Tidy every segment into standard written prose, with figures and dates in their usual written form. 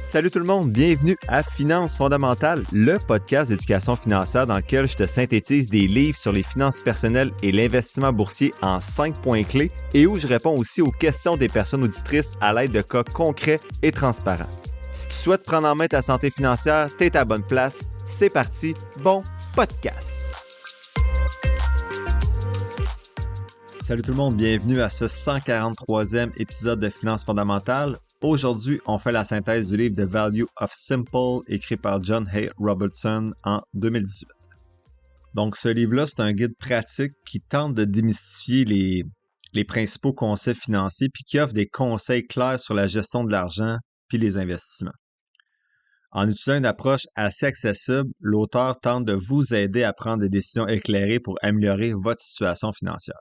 Salut tout le monde, bienvenue à Finances fondamentales, le podcast d'éducation financière dans lequel je te synthétise des livres sur les finances personnelles et l'investissement boursier en 5 points clés et où je réponds aussi aux questions des personnes auditrices à l'aide de cas concrets et transparents. Si tu souhaites prendre en main ta santé financière, t'es à la bonne place. C'est parti, bon podcast! Salut tout le monde, bienvenue à ce 143e épisode de Finances fondamentales. Aujourd'hui, on fait la synthèse du livre The Value of Simple, écrit par John Hay Robertson en 2018. Donc, ce livre-là, c'est un guide pratique qui tente de démystifier les principaux concepts financiers puis qui offre des conseils clairs sur la gestion de l'argent puis les investissements. En utilisant une approche assez accessible, l'auteur tente de vous aider à prendre des décisions éclairées pour améliorer votre situation financière.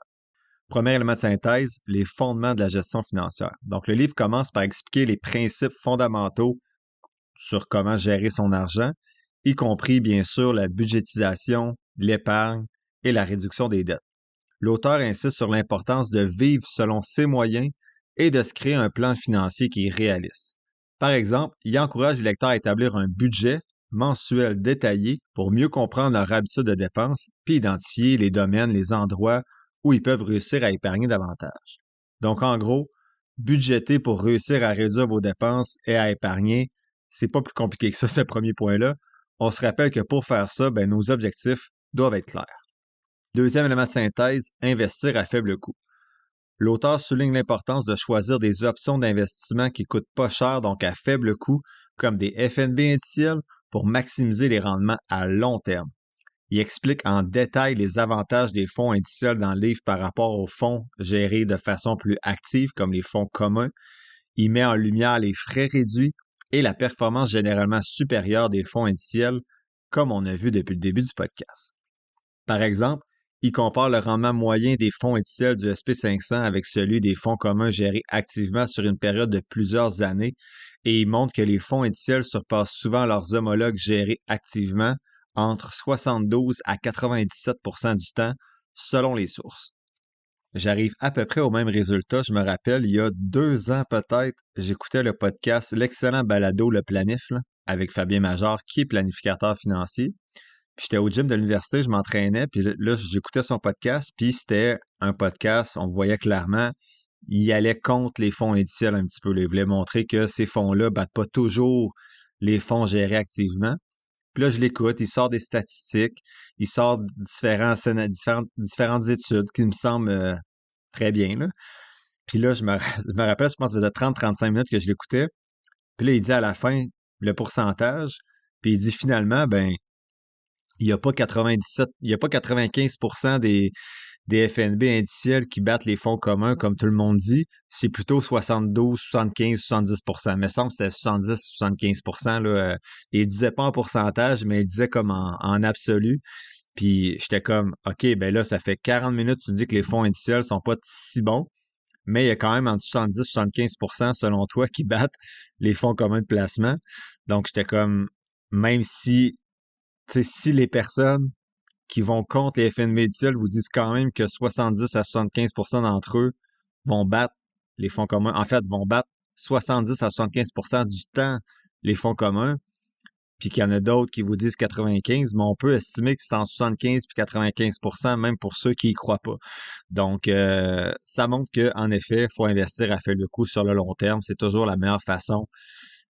Premier élément de synthèse, les fondements de la gestion financière. Donc, le livre commence par expliquer les principes fondamentaux sur comment gérer son argent, y compris, bien sûr, la budgétisation, l'épargne et la réduction des dettes. L'auteur insiste sur l'importance de vivre selon ses moyens et de se créer un plan financier qui est réaliste. Par exemple, il encourage les lecteurs à établir un budget mensuel détaillé pour mieux comprendre leur habitude de dépenses puis identifier les domaines, les endroits où ils peuvent réussir à épargner davantage. Donc, en gros, budgéter pour réussir à réduire vos dépenses et à épargner, c'est pas plus compliqué que ça, ce premier point-là. On se rappelle que pour faire ça, nos objectifs doivent être clairs. Deuxième élément de synthèse, investir à faible coût. L'auteur souligne l'importance de choisir des options d'investissement qui coûtent pas cher, donc à faible coût, comme des FNB indiciels pour maximiser les rendements à long terme. Il explique en détail les avantages des fonds indiciels dans le livre par rapport aux fonds gérés de façon plus active, comme les fonds communs. Il met en lumière les frais réduits et la performance généralement supérieure des fonds indiciels, comme on a vu depuis le début du podcast. Par exemple, il compare le rendement moyen des fonds indiciels du SP500 avec celui des fonds communs gérés activement sur une période de plusieurs années et il montre que les fonds indiciels surpassent souvent leurs homologues gérés activement entre 72 à 97 % du temps, selon les sources. J'arrive à peu près au même résultat. Je me rappelle, il y a 2 ans peut-être, j'écoutais le podcast, l'excellent balado Le Planif, là, avec Fabien Major, qui est planificateur financier. Puis j'étais au gym de l'université, je m'entraînais, puis là, j'écoutais son podcast, puis c'était un podcast, on voyait clairement, il allait contre les fonds indiciels un petit peu. Il voulait montrer que ces fonds-là battent pas toujours les fonds gérés activement. Puis là, je l'écoute, il sort des statistiques, il sort différentes études qui me semblent très bien, là. Puis là, je me rappelle, je pense que ça faisait 30-35 minutes que je l'écoutais. Puis là, il dit à la fin le pourcentage, puis il dit finalement, il n'y a pas 95 % des FNB indiciels qui battent les fonds communs, comme tout le monde dit. C'est plutôt 72, 75, 70 %. Il me semble que c'était 70, 75 % là. Il disait pas en pourcentage, mais il disait comme en absolu. Puis j'étais comme, OK, là, ça fait 40 minutes que tu dis que les fonds indiciels sont pas si bons, mais il y a quand même entre 70 et 75 % selon toi qui battent les fonds communs de placement. Donc, j'étais comme, même si, tu sais, si les personnes qui vont contre les FNB indiciels vous disent quand même que 70 à 75 % d'entre eux vont battre les fonds communs. En fait, vont battre 70 à 75 % du temps les fonds communs, puis qu'il y en a d'autres qui vous disent 95, mais on peut estimer que c'est en 75 puis 95 % même pour ceux qui y croient pas. Donc, ça montre qu'en effet, il faut investir à faible coût sur le long terme. C'est toujours la meilleure façon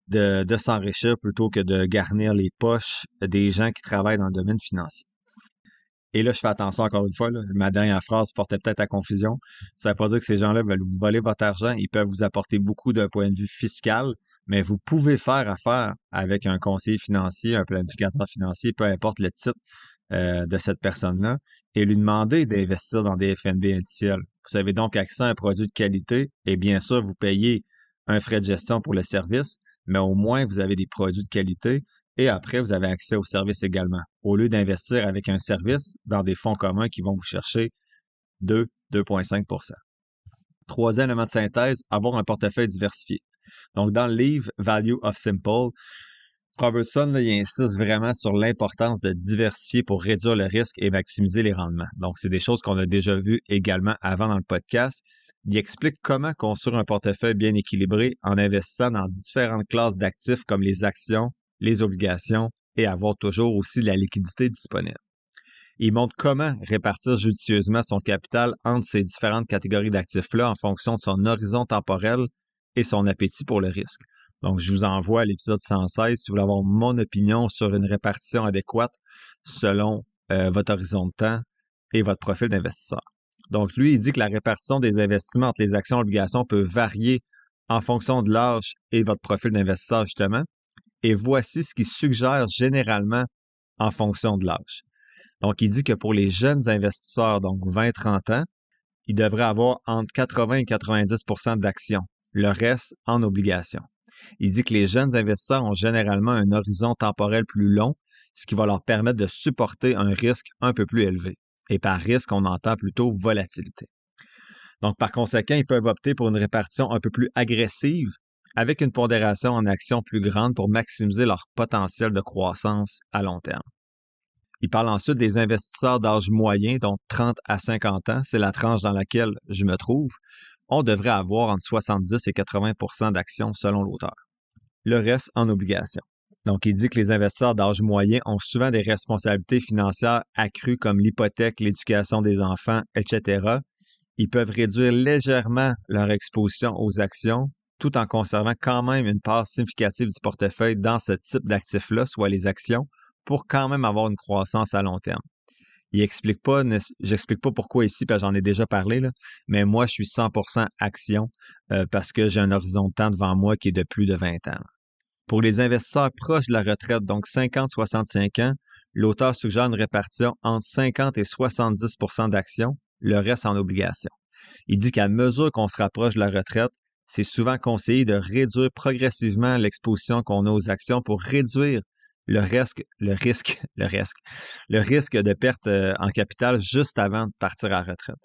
de s'enrichir plutôt que de garnir les poches des gens qui travaillent dans le domaine financier. Et là, je fais attention encore une fois, là, ma dernière phrase portait peut-être à confusion. Ça ne veut pas dire que ces gens-là veulent vous voler votre argent. Ils peuvent vous apporter beaucoup d'un point de vue fiscal, mais vous pouvez faire affaire avec un conseiller financier, un planificateur financier, peu importe le titre de cette personne-là, et lui demander d'investir dans des FNB indiciels. Vous avez donc accès à un produit de qualité et bien sûr, vous payez un frais de gestion pour le service, mais au moins, vous avez des produits de qualité. Et après, vous avez accès au service également. Au lieu d'investir avec un service dans des fonds communs qui vont vous chercher 2,5 %. Troisième élément de synthèse, avoir un portefeuille diversifié. Donc, dans le livre Value of Simple, Robertson, là, il insiste vraiment sur l'importance de diversifier pour réduire le risque et maximiser les rendements. Donc, c'est des choses qu'on a déjà vues également avant dans le podcast. Il explique comment construire un portefeuille bien équilibré en investissant dans différentes classes d'actifs comme les actions, les obligations et avoir toujours aussi de la liquidité disponible. Il montre comment répartir judicieusement son capital entre ces différentes catégories d'actifs-là en fonction de son horizon temporel et son appétit pour le risque. Donc, je vous envoie à l'épisode 116 si vous voulez avoir mon opinion sur une répartition adéquate selon votre horizon de temps et votre profil d'investisseur. Donc, lui, il dit que la répartition des investissements entre les actions et obligations peut varier en fonction de l'âge et votre profil d'investisseur, justement. Et voici ce qu'il suggère généralement en fonction de l'âge. Donc, il dit que pour les jeunes investisseurs, donc 20-30 ans, ils devraient avoir entre 80 et 90 % d'actions, le reste en obligations. Il dit que les jeunes investisseurs ont généralement un horizon temporel plus long, ce qui va leur permettre de supporter un risque un peu plus élevé. Et par risque, on entend plutôt volatilité. Donc, par conséquent, ils peuvent opter pour une répartition un peu plus agressive avec une pondération en actions plus grande pour maximiser leur potentiel de croissance à long terme. Il parle ensuite des investisseurs d'âge moyen, donc 30 à 50 ans, c'est la tranche dans laquelle je me trouve. On devrait avoir entre 70 et 80 % d'actions selon l'auteur. Le reste en obligations. Donc, il dit que les investisseurs d'âge moyen ont souvent des responsabilités financières accrues comme l'hypothèque, l'éducation des enfants, etc. Ils peuvent réduire légèrement leur exposition aux actions tout en conservant quand même une part significative du portefeuille dans ce type d'actifs-là, soit les actions, pour quand même avoir une croissance à long terme. J'explique pas pourquoi ici, parce que j'en ai déjà parlé, là, mais moi, je suis 100% action parce que j'ai un horizon de temps devant moi qui est de plus de 20 ans. Pour les investisseurs proches de la retraite, donc 50-65 ans, l'auteur suggère une répartition entre 50 et 70 % d'actions, le reste en obligations. Il dit qu'à mesure qu'on se rapproche de la retraite, c'est souvent conseillé de réduire progressivement l'exposition qu'on a aux actions pour réduire le risque de perte en capital juste avant de partir à la retraite.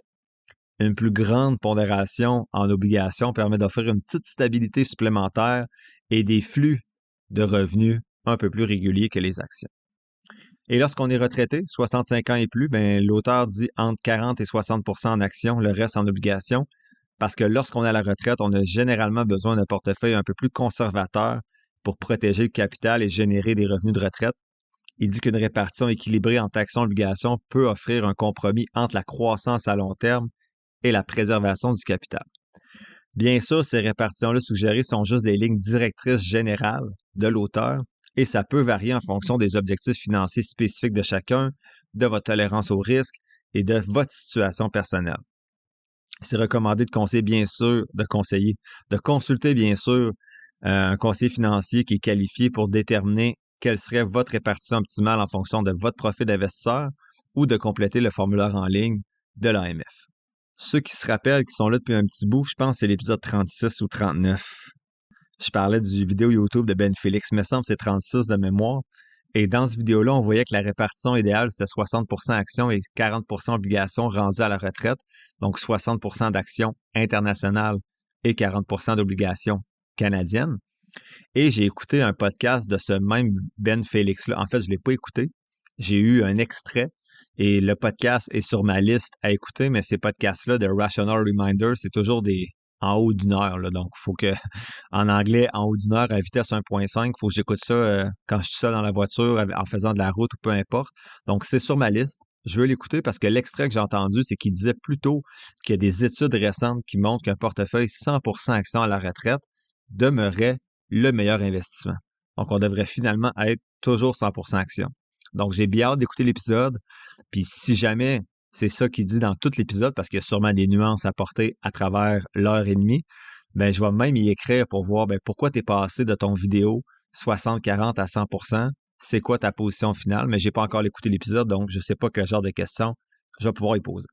Une plus grande pondération en obligations permet d'offrir une petite stabilité supplémentaire et des flux de revenus un peu plus réguliers que les actions. Et lorsqu'on est retraité, 65 ans et plus, l'auteur dit entre 40 et 60 % en actions, le reste en obligations, parce que lorsqu'on est à la retraite, on a généralement besoin d'un portefeuille un peu plus conservateur pour protéger le capital et générer des revenus de retraite. Il dit qu'une répartition équilibrée entre actions et obligations peut offrir un compromis entre la croissance à long terme et la préservation du capital. Bien sûr, ces répartitions-là suggérées sont juste des lignes directrices générales de l'auteur et ça peut varier en fonction des objectifs financiers spécifiques de chacun, de votre tolérance au risque et de votre situation personnelle. C'est recommandé de consulter bien sûr un conseiller financier qui est qualifié pour déterminer quelle serait votre répartition optimale en fonction de votre profil d'investisseur ou de compléter le formulaire en ligne de l'AMF. Ceux qui se rappellent, qui sont là depuis un petit bout, je pense que c'est l'épisode 36 ou 39. Je parlais du vidéo YouTube de Ben Félix, il me semble que c'est 36 de mémoire. Et dans cette vidéo-là, on voyait que la répartition idéale, c'était 60 % actions et 40 % obligations rendues à la retraite. Donc 60 % d'actions internationales et 40 % d'obligations canadiennes. Et j'ai écouté un podcast de ce même Ben Félix-là. En fait, je ne l'ai pas écouté. J'ai eu un extrait et le podcast est sur ma liste à écouter, mais ces podcasts-là de Rational Reminder, c'est toujours en haut d'une heure. Là. Donc, il faut que, en anglais, en haut d'une heure à vitesse 1.5, il faut que j'écoute ça quand je suis seul dans la voiture, en faisant de la route ou peu importe. Donc, c'est sur ma liste. Je veux l'écouter parce que l'extrait que j'ai entendu, c'est qu'il disait plutôt qu'il y a des études récentes qui montrent qu'un portefeuille 100% actions à la retraite demeurait le meilleur investissement. Donc, on devrait finalement être toujours 100% actions. Donc, j'ai bien hâte d'écouter l'épisode. Puis, si jamais c'est ça qu'il dit dans tout l'épisode, parce qu'il y a sûrement des nuances à apporter à travers l'heure et demie, je vais même y écrire pour voir pourquoi tu es passé de ton vidéo 60-40 à 100%. C'est quoi ta position finale? Mais je n'ai pas encore écouté l'épisode, donc je ne sais pas quel genre de questions je vais pouvoir y poser.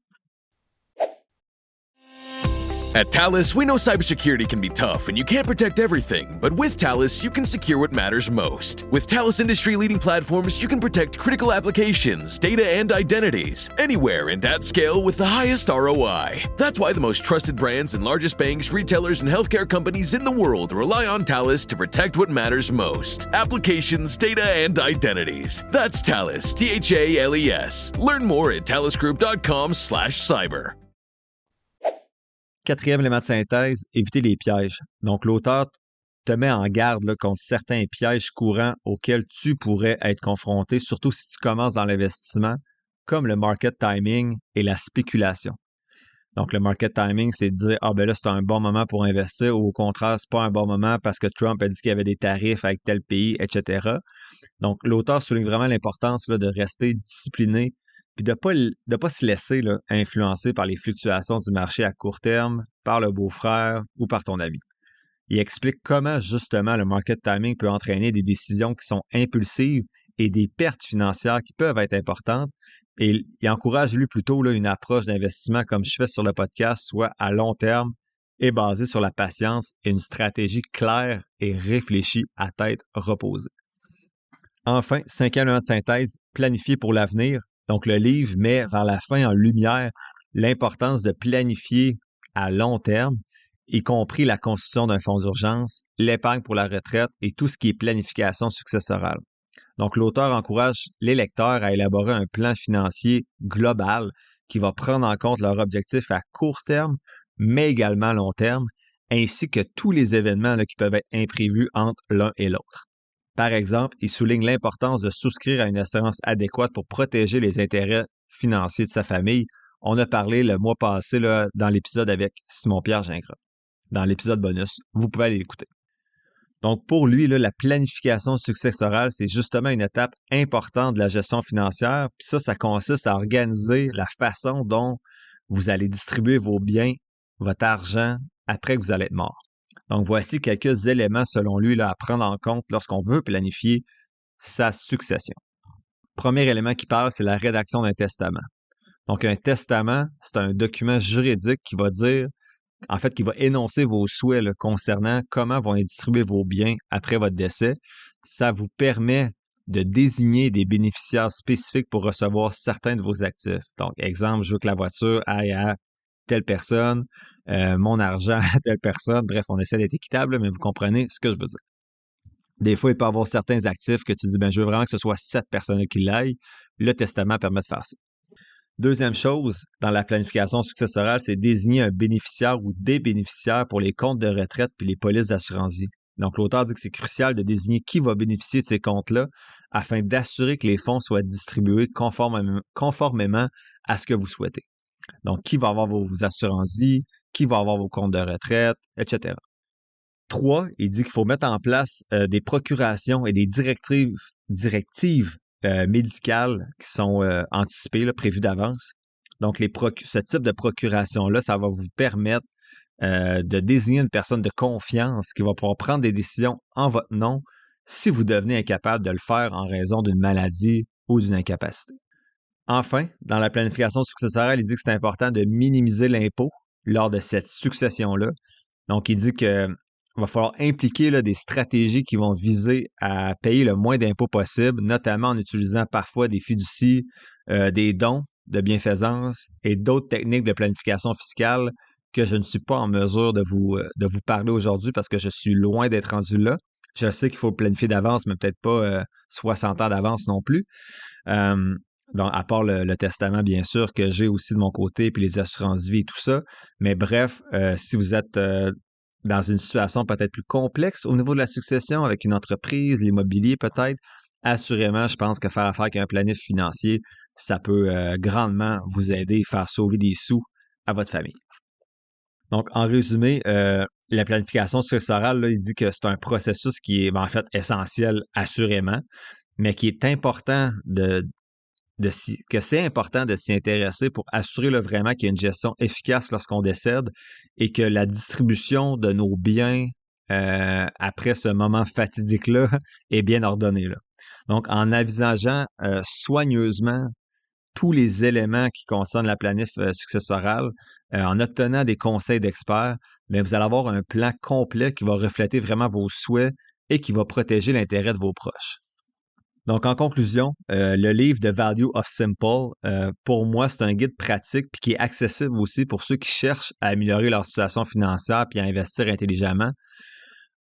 At Talus, we know cybersecurity can be tough and you can't protect everything, but with Talus, you can secure what matters most. With Talus industry-leading platforms, you can protect critical applications, data, and identities anywhere and at scale with the highest ROI. That's why the most trusted brands and largest banks, retailers, and healthcare companies in the world rely on Talus to protect what matters most. Applications, data, and identities. That's Talus, T-H-A-L-E-S. Learn more at talusgroup.com/cyber. Quatrième élément de synthèse, éviter les pièges. Donc, l'auteur te met en garde là, contre certains pièges courants auxquels tu pourrais être confronté, surtout si tu commences dans l'investissement, comme le market timing et la spéculation. Donc, le market timing, c'est de dire, ah ben là, c'est un bon moment pour investir, ou au contraire, c'est pas un bon moment parce que Trump a dit qu'il y avait des tarifs avec tel pays, etc. Donc, l'auteur souligne vraiment l'importance là, de rester discipliné puis de pas se laisser là, influencer par les fluctuations du marché à court terme, par le beau-frère ou par ton ami. Il explique comment justement le market timing peut entraîner des décisions qui sont impulsives et des pertes financières qui peuvent être importantes. Et il encourage lui plutôt là, une approche d'investissement comme je fais sur le podcast, soit à long terme et basée sur la patience et une stratégie claire et réfléchie à tête reposée. Enfin, cinquième élément de synthèse, planifier pour l'avenir. Donc, le livre met vers la fin en lumière l'importance de planifier à long terme, y compris la constitution d'un fonds d'urgence, l'épargne pour la retraite et tout ce qui est planification successorale. Donc, l'auteur encourage les lecteurs à élaborer un plan financier global qui va prendre en compte leurs objectifs à court terme, mais également à long terme, ainsi que tous les événements là, qui peuvent être imprévus entre l'un et l'autre. Par exemple, il souligne l'importance de souscrire à une assurance adéquate pour protéger les intérêts financiers de sa famille. On a parlé le mois passé là, dans l'épisode avec Simon-Pierre Gingras, dans l'épisode bonus. Vous pouvez aller l'écouter. Donc, pour lui, là, la planification successorale, c'est justement une étape importante de la gestion financière. Puis ça consiste à organiser la façon dont vous allez distribuer vos biens, votre argent, après que vous allez être mort. Donc, voici quelques éléments, selon lui, là, à prendre en compte lorsqu'on veut planifier sa succession. Premier élément qui parle, c'est la rédaction d'un testament. Donc, un testament, c'est un document juridique qui va dire, en fait, qui va énoncer vos souhaits là, concernant comment vont être distribués vos biens après votre décès. Ça vous permet de désigner des bénéficiaires spécifiques pour recevoir certains de vos actifs. Donc, exemple, je veux que la voiture aille à telle personne, mon argent à telle personne. Bref, on essaie d'être équitable, mais vous comprenez ce que je veux dire. Des fois, il peut y avoir certains actifs que tu dis, je veux vraiment que ce soit cette personne qui l'aille. Le testament permet de faire ça. Deuxième chose, dans la planification successorale, c'est désigner un bénéficiaire ou des bénéficiaires pour les comptes de retraite puis les polices d'assurance vie. Donc, l'auteur dit que c'est crucial de désigner qui va bénéficier de ces comptes-là afin d'assurer que les fonds soient distribués conformément à ce que vous souhaitez. Donc, qui va avoir vos assurances vie, qui va avoir vos comptes de retraite, etc. 3, il dit qu'il faut mettre en place des procurations et des directives médicales qui sont anticipées, là, prévues d'avance. Donc, ce type de procuration-là, ça va vous permettre de désigner une personne de confiance qui va pouvoir prendre des décisions en votre nom si vous devenez incapable de le faire en raison d'une maladie ou d'une incapacité. Enfin, dans la planification successorale, il dit que c'est important de minimiser l'impôt lors de cette succession-là. Donc, il dit qu'il va falloir impliquer là, des stratégies qui vont viser à payer le moins d'impôts possible, notamment en utilisant parfois des fiducies, des dons de bienfaisance et d'autres techniques de planification fiscale que je ne suis pas en mesure de vous parler aujourd'hui parce que je suis loin d'être rendu là. Je sais qu'il faut planifier d'avance, mais peut-être pas 60 ans d'avance non plus. Donc, à part le testament, bien sûr, que j'ai aussi de mon côté, puis les assurances vie et tout ça. Mais bref, si vous êtes dans une situation peut-être plus complexe au niveau de la succession, avec une entreprise, l'immobilier peut-être, assurément, je pense que faire affaire avec un planif financier, ça peut grandement vous aider et faire sauver des sous à votre famille. Donc, en résumé, la planification successorale, là, il dit que c'est un processus qui est en fait essentiel, assurément, mais qui est important que c'est important de s'y intéresser pour assurer là, vraiment qu'il y a une gestion efficace lorsqu'on décède et que la distribution de nos biens après ce moment fatidique-là est bien ordonnée. Là. Donc, en envisageant soigneusement tous les éléments qui concernent la planif successorale, en obtenant des conseils d'experts, mais vous allez avoir un plan complet qui va refléter vraiment vos souhaits et qui va protéger l'intérêt de vos proches. Donc, en conclusion, le livre The Value of Simple, pour moi, c'est un guide pratique puis qui est accessible aussi pour ceux qui cherchent à améliorer leur situation financière puis à investir intelligemment.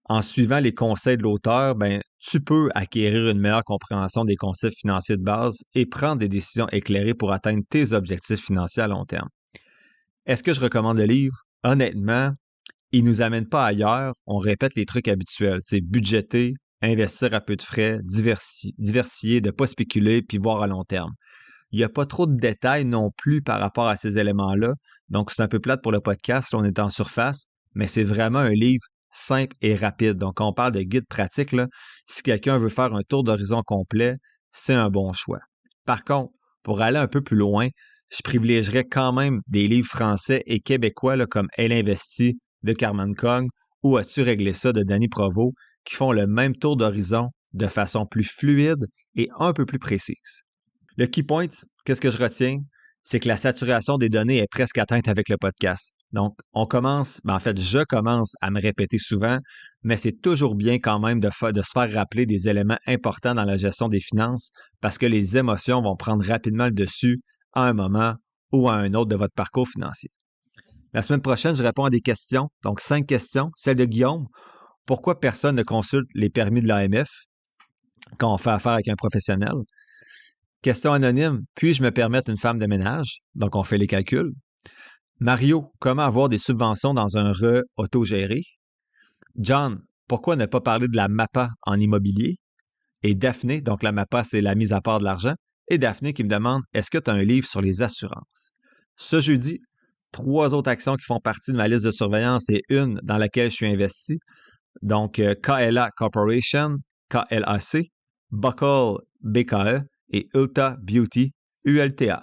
En suivant les conseils de l'auteur, tu peux acquérir une meilleure compréhension des concepts financiers de base et prendre des décisions éclairées pour atteindre tes objectifs financiers à long terme. Est-ce que je recommande le livre? honnêtement, ils nous amènent pas ailleurs. On répète les trucs habituels, budgéter, investir à peu de frais, diversifier, de ne pas spéculer, puis voir à long terme. Il n'y a pas trop de détails non plus par rapport à ces éléments-là. Donc, c'est un peu plate pour le podcast, là, on est en surface, mais c'est vraiment un livre simple et rapide. Donc, quand on parle de guide pratique, là, si quelqu'un veut faire un tour d'horizon complet, c'est un bon choix. Par contre, pour aller un peu plus loin, je privilégierais quand même des livres français et québécois là, comme Elle investit de Carmen Kong ou As-tu réglé ça de Danny Provost qui font le même tour d'horizon de façon plus fluide et un peu plus précise. Le key point, qu'est-ce que je retiens? C'est que la saturation des données est presque atteinte avec le podcast. Donc, je commence à me répéter souvent, mais c'est toujours bien quand même de se faire rappeler des éléments importants dans la gestion des finances parce que les émotions vont prendre rapidement le dessus à un moment ou à un autre de votre parcours financier. La semaine prochaine, je réponds à des questions, donc 5 questions. Celle de Guillaume, pourquoi personne ne consulte les permis de l'AMF quand on fait affaire avec un professionnel? Question anonyme, puis-je me permettre une femme de ménage? Donc, on fait les calculs. Mario, comment avoir des subventions dans un RE autogéré? John, pourquoi ne pas parler de la MAPA en immobilier? Et Daphné, donc la MAPA, c'est la mise à part de l'argent. Et Daphné qui me demande, est-ce que tu as un livre sur les assurances? Ce jeudi, 3 autres actions qui font partie de ma liste de surveillance et une dans laquelle je suis investi. Donc, KLA Corporation, KLAC, Buckle BKE et Ulta Beauty, ULTA.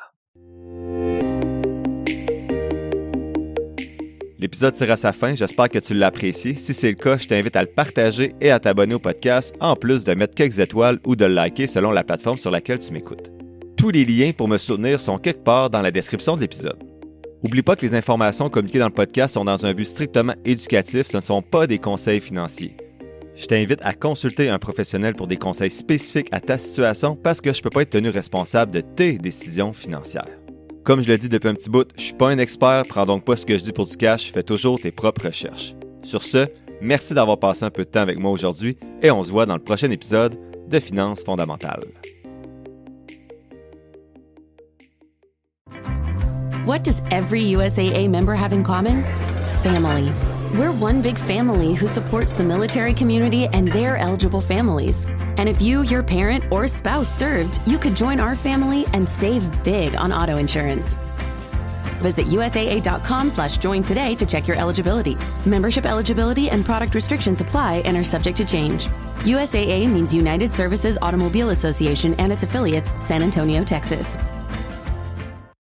L'épisode tire à sa fin, j'espère que tu l'as apprécié. Si c'est le cas, je t'invite à le partager et à t'abonner au podcast, en plus de mettre quelques étoiles ou de le liker selon la plateforme sur laquelle tu m'écoutes. Tous les liens pour me soutenir sont quelque part dans la description de l'épisode. N'oublie pas que les informations communiquées dans le podcast sont dans un but strictement éducatif, ce ne sont pas des conseils financiers. Je t'invite à consulter un professionnel pour des conseils spécifiques à ta situation parce que je ne peux pas être tenu responsable de tes décisions financières. Comme je le dis depuis un petit bout, je ne suis pas un expert, prends donc pas ce que je dis pour du cash, fais toujours tes propres recherches. Sur ce, merci d'avoir passé un peu de temps avec moi aujourd'hui et on se voit dans le prochain épisode de Finances fondamentales. What does every USAA member have in common? Family. We're one big family who supports the military community and their eligible families. And if you, your parent, or spouse served, you could join our family and save big on auto insurance. Visit USAA.com/join today to check your eligibility. Membership eligibility and product restrictions apply and are subject to change. USAA means United Services Automobile Association and its affiliates, San Antonio, Texas.